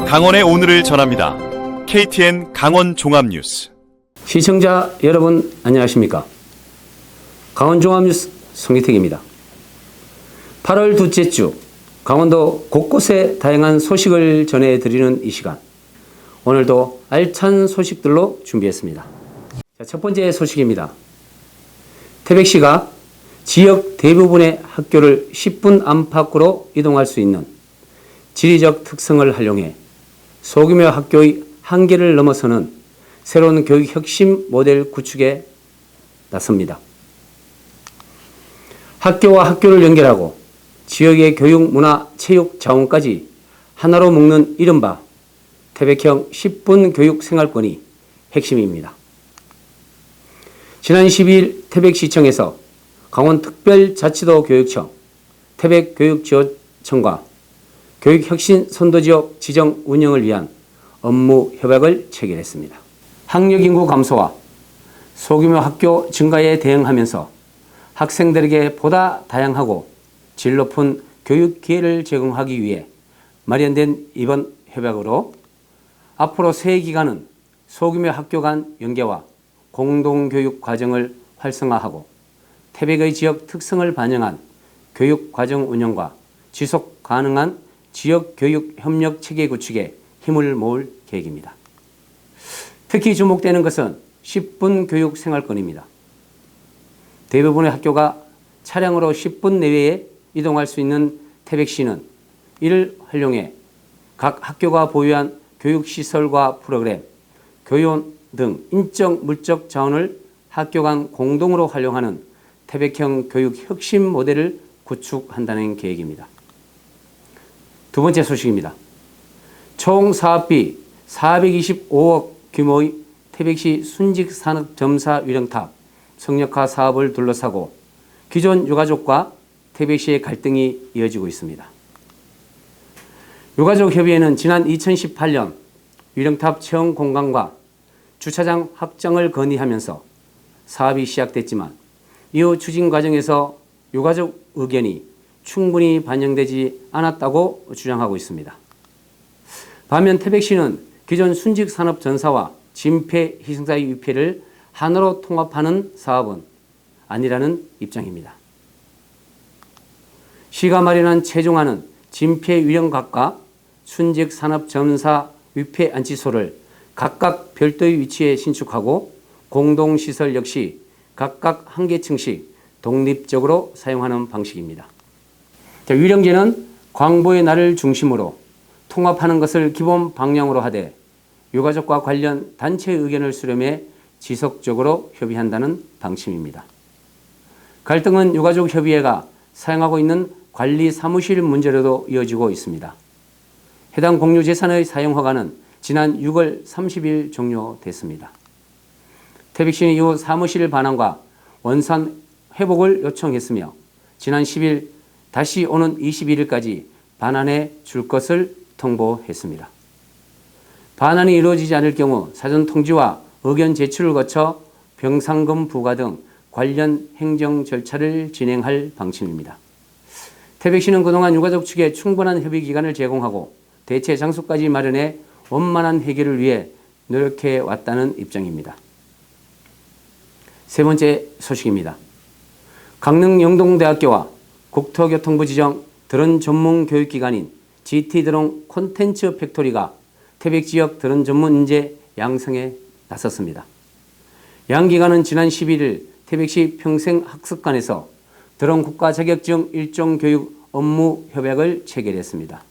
강원의 오늘을 전합니다. KTN 강원 종합뉴스. 시청자 여러분 안녕하십니까? 강원 종합뉴스 송기택입니다. 8월 둘째 주 강원도 곳곳에 다양한 소식을 전해드리는 이 시간, 오늘도 알찬 소식들로 준비했습니다. 첫 번째 소식입니다. 태백시가 지역 대부분의 학교를 10분 안팎으로 이동할 수 있는 지리적 특성을 활용해 소규모 학교의 한계를 넘어서는 새로운 교육 혁신 모델 구축에 나섭니다. 학교와 학교를 연결하고 지역의 교육, 문화, 체육, 자원까지 하나로 묶는 이른바 태백형 10분 교육 생활권이 핵심입니다. 지난 12일 태백시청에서 강원특별자치도 교육청, 태백교육지원청과 교육혁신 선도지역 지정 운영을 위한 업무 협약을 체결했습니다. 학력인구 감소와 소규모 학교 증가에 대응하면서 학생들에게 보다 다양하고 질 높은 교육 기회를 제공하기 위해 마련된 이번 협약으로 앞으로 새 기간은 소규모 학교 간 연계와 공동교육 과정을 활성화하고 태백의 지역 특성을 반영한 교육 과정 운영과 지속 가능한 지역 교육 협력 체계 구축에 힘을 모을 계획입니다. 특히 주목되는 것은 10분 교육 생활권입니다. 대부분의 학교가 차량으로 10분 내외에 이동할 수 있는 태백시는 이를 활용해 각 학교가 보유한 교육시설과 프로그램, 교원 등 인적 물적 자원을 학교 간 공동으로 활용하는 태백형 교육 혁신 모델을 구축한다는 계획입니다. 두 번째 소식입니다. 총 사업비 425억 규모의 태백시 순직산업점사 위령탑 성역화 사업을 둘러싸고 기존 유가족과 태백시의 갈등이 이어지고 있습니다. 유가족협의회는 지난 2018년 위령탑 체험 공간과 주차장 확장을 건의하면서 사업이 시작됐지만 이후 추진 과정에서 유가족 의견이 충분히 반영되지 않았다고 주장하고 있습니다. 반면 태백시는 기존 순직산업전사와 진폐희생사의 위패를 하나로 통합하는 사업은 아니라는 입장입니다. 시가 마련한 최종안은 진폐위령각과 순직산업전사 위패안치소를 각각 별도의 위치에 신축하고 공동시설 역시 각각 한 개층씩 독립적으로 사용하는 방식입니다. 위령제는 광보의 날을 중심으로 통합하는 것을 기본 방향으로 하되 유가족과 관련 단체의 의견을 수렴해 지속적으로 협의한다는 방침입니다. 갈등은 유가족협의회가 사용하고 있는 관리 사무실 문제로도 이어지고 있습니다. 해당 공유재산의 사용 허가는 지난 6월 30일 종료됐습니다. 태백시는 이후 사무실 반환과 원산 회복을 요청했으며 지난 10일 다시 오는 21일까지 반환해 줄 것을 통보했습니다. 반환이 이루어지지 않을 경우 사전 통지와 의견 제출을 거쳐 병상금 부과 등 관련 행정 절차를 진행할 방침입니다. 태백시는 그동안 유가족 측에 충분한 협의 기간을 제공하고 대체 장소까지 마련해 원만한 해결을 위해 노력해 왔다는 입장입니다. 세 번째 소식입니다. 강릉 영동대학교와 국토교통부 지정 드론 전문 교육기관인 GT드론 콘텐츠 팩토리가 태백 지역 드론 전문 인재 양성에 나섰습니다. 양 기관은 지난 11일 태백시 평생학습관에서 드론 국가 자격증 일종 교육 업무 협약을 체결했습니다.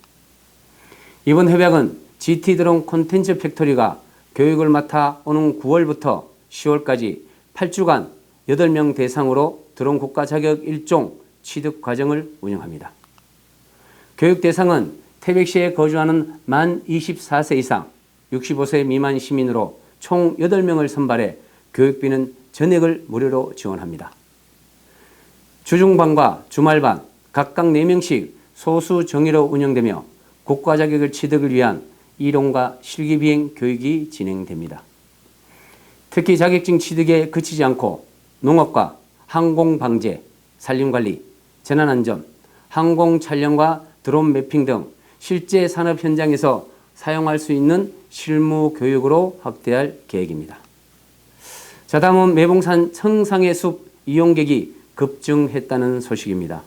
이번 협약은 GT드론 콘텐츠 팩토리가 교육을 맡아 오는 9월부터 10월까지 8주간 8명 대상으로 드론 국가 자격 일종 취득 과정을 운영합니다. 교육 대상은 태백시에 거주하는 만 24세 이상 65세 미만 시민으로 총 8명을 선발해 교육비는 전액을 무료로 지원합니다. 주중반과 주말반 각각 4명씩 소수 정예로 운영되며 국가 자격을 취득을 위한 이론과 실기비행 교육이 진행됩니다. 특히 자격증 취득에 그치지 않고 농업과 항공방재, 산림관리, 재난안전, 항공 촬영과 드론 매핑 등 실제 산업 현장에서 사용할 수 있는 실무 교육으로 확대할 계획입니다. 자, 다음은 매봉산 청상의 숲 이용객이 급증했다는 소식입니다.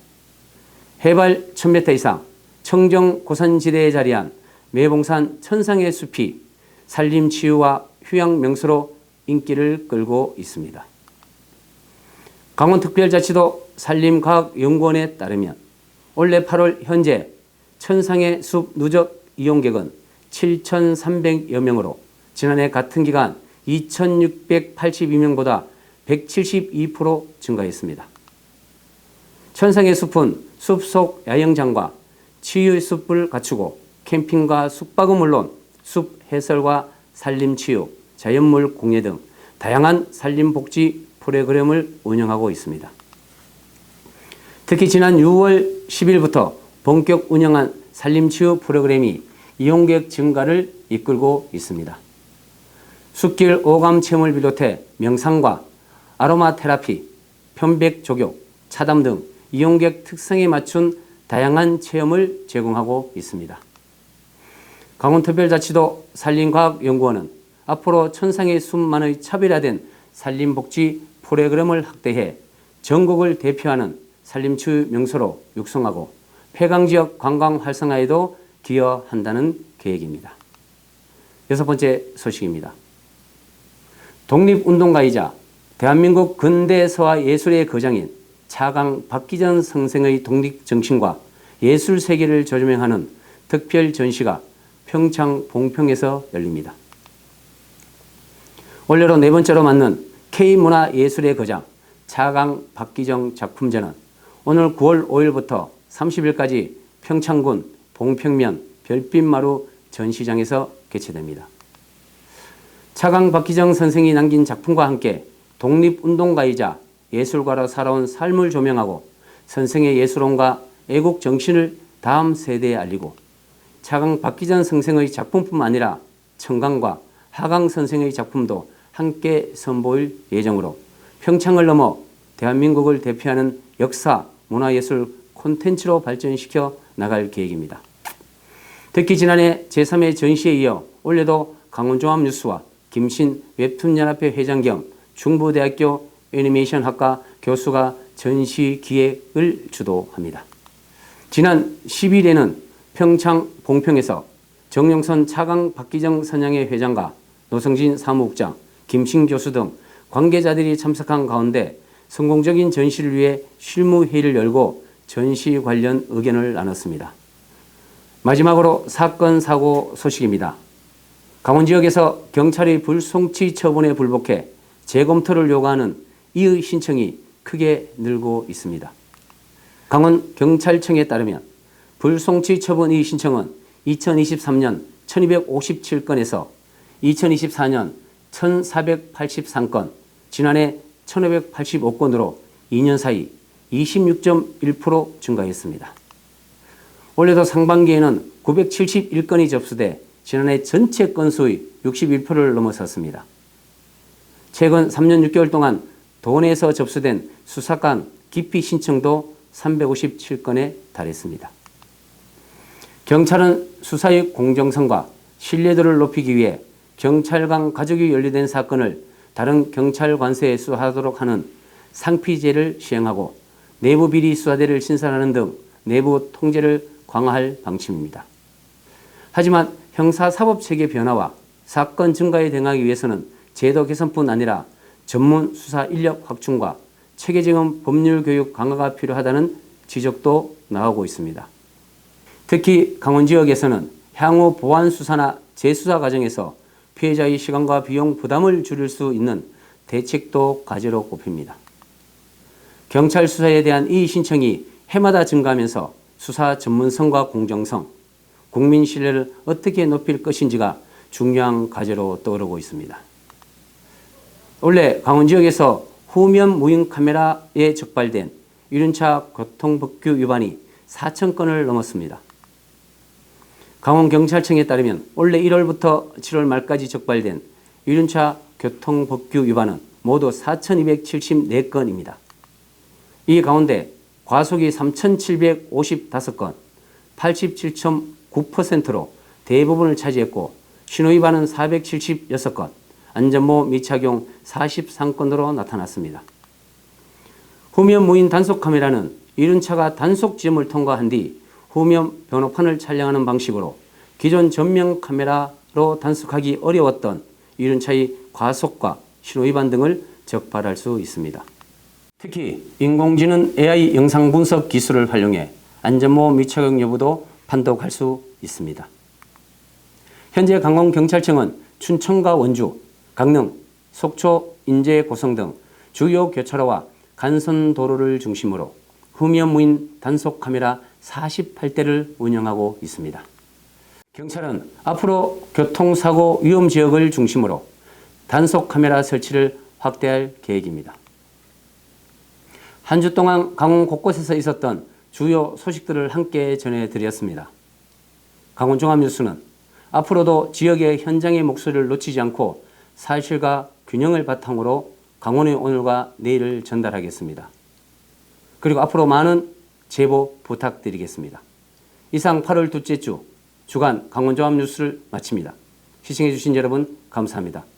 해발 1000m 이상 청정 고산지대에 자리한 매봉산 천상의 숲이 산림치유와 휴양 명소로 인기를 끌고 있습니다. 강원특별자치도 산림과학연구원에 따르면 올해 8월 현재 천상의 숲 누적 이용객은 7,300여 명으로 지난해 같은 기간 2,682명보다 172% 증가했습니다. 천상의 숲은 숲속 야영장과 치유의 숲을 갖추고 캠핑과 숙박은 물론 숲 해설과 산림치유, 자연물 공예 등 다양한 산림복지 프로그램을 운영하고 있습니다. 특히 지난 6월 10일부터 본격 운영한 산림치유 프로그램이 이용객 증가를 이끌고 있습니다. 숲길 오감 체험을 비롯해 명상과 아로마 테라피, 편백 조교, 차담 등 이용객 특성에 맞춘 다양한 체험을 제공하고 있습니다. 강원특별자치도 산림과학연구원은 앞으로 천상의 숲만의 차별화된 산림복지 프로그램을 확대해 전국을 대표하는 산림치유 명소로 육성하고 폐광지역 관광 활성화에도 기여한다는 계획입니다. 6번째 소식입니다. 독립운동가이자 대한민국 근대서화 예술의 거장인 차강 박기전 선생의 독립정신과 예술세계를 조명하는 특별 전시가 평창 봉평에서 열립니다. 올해로 4번째로 맞는 K문화예술의 거장 차강 박기정 작품전은 오늘 9월 5일부터 30일까지 평창군 봉평면 별빛마루 전시장에서 개최됩니다. 차강 박기정 선생이 남긴 작품과 함께 독립운동가이자 예술가로 살아온 삶을 조명하고 선생의 예술혼과 애국 정신을 다음 세대에 알리고 차강 박기전 선생의 작품뿐만 아니라 청강과 하강 선생의 작품도 함께 선보일 예정으로 평창을 넘어 대한민국을 대표하는 역사, 문화예술 콘텐츠로 발전시켜 나갈 계획입니다. 특히 지난해 제3회 전시에 이어 올해도 강원종합뉴스와 김신 웹툰연합회 회장 겸 중부대학교 애니메이션학과 교수가 전시 기획을 주도합니다. 지난 10일에는 평창 봉평에서 정용선 차강 박기정 선양회 회장과 노성진 사무국장, 김신 교수 등 관계자들이 참석한 가운데 성공적인 전시를 위해 실무회의를 열고 전시 관련 의견을 나눴습니다. 마지막으로 사건 사고 소식입니다. 강원 지역에서 경찰의 불송치 처분에 불복해 재검토를 요구하는 이의 신청이 크게 늘고 있습니다. 강원경찰청에 따르면 불송치 처분 이의 신청은 2023년 1257건에서 2024년 1483건, 지난해 1585건으로 2년 사이 26.1% 증가했습니다. 올해도 상반기에는 971건이 접수돼 지난해 전체 건수의 61%를 넘어섰습니다. 최근 3년 6개월 동안 도내에서 접수된 수사관 기피 신청도 357건에 달했습니다. 경찰은 수사의 공정성과 신뢰도를 높이기 위해 경찰관 가족이 연루된 사건을 다른 경찰 관서에 수사하도록 하는 상피제를 시행하고 내부 비리 수사대를 신설하는 등 내부 통제를 강화할 방침입니다. 하지만 형사사법체계 변화와 사건 증가에 대응하기 위해서는 제도 개선뿐 아니라 전문 수사 인력 확충과 체계적인 법률 교육 강화가 필요하다는 지적도 나오고 있습니다. 특히 강원 지역에서는 향후 보안 수사나 재수사 과정에서 피해자의 시간과 비용 부담을 줄일 수 있는 대책도 과제로 꼽힙니다. 경찰 수사에 대한 이의 신청이 해마다 증가하면서 수사 전문성과 공정성, 국민 신뢰를 어떻게 높일 것인지가 중요한 과제로 떠오르고 있습니다. 올해 강원 지역에서 후면 무인 카메라에 적발된 이륜차 교통법규 위반이 4,000건을 넘었습니다. 강원경찰청에 따르면 올해 1월부터 7월 말까지 적발된 이륜차 교통법규 위반은 모두 4,274건입니다. 이 가운데 과속이 3,755건, 87.9%로 대부분을 차지했고 신호위반은 476건, 안전모 미착용 43건으로 나타났습니다. 후면 무인 단속 카메라는 이륜차가 단속 지점을 통과한 뒤 후면 변호판을 촬영하는 방식으로 기존 전면 카메라로 단속하기 어려웠던 이륜차의 과속과 신호위반 등을 적발할 수 있습니다. 특히 인공지능 AI 영상 분석 기술을 활용해 안전모 미착용 여부도 판독할 수 있습니다. 현재 강원경찰청은 춘천과 원주, 강릉, 속초, 인제, 고성 등 주요 교차로와 간선도로를 중심으로 후면 무인 단속 카메라 48대를 운영하고 있습니다. 경찰은 앞으로 교통사고 위험 지역을 중심으로 단속 카메라 설치를 확대할 계획입니다. 한 주 동안 강원 곳곳에서 있었던 주요 소식들을 함께 전해드렸습니다. 강원종합뉴스는 앞으로도 지역의 현장의 목소리를 놓치지 않고 사실과 균형을 바탕으로 강원의 오늘과 내일을 전달하겠습니다. 그리고 앞으로 많은 제보 부탁드리겠습니다. 이상 8월 둘째 주 주간 강원종합뉴스를 마칩니다. 시청해주신 여러분 감사합니다.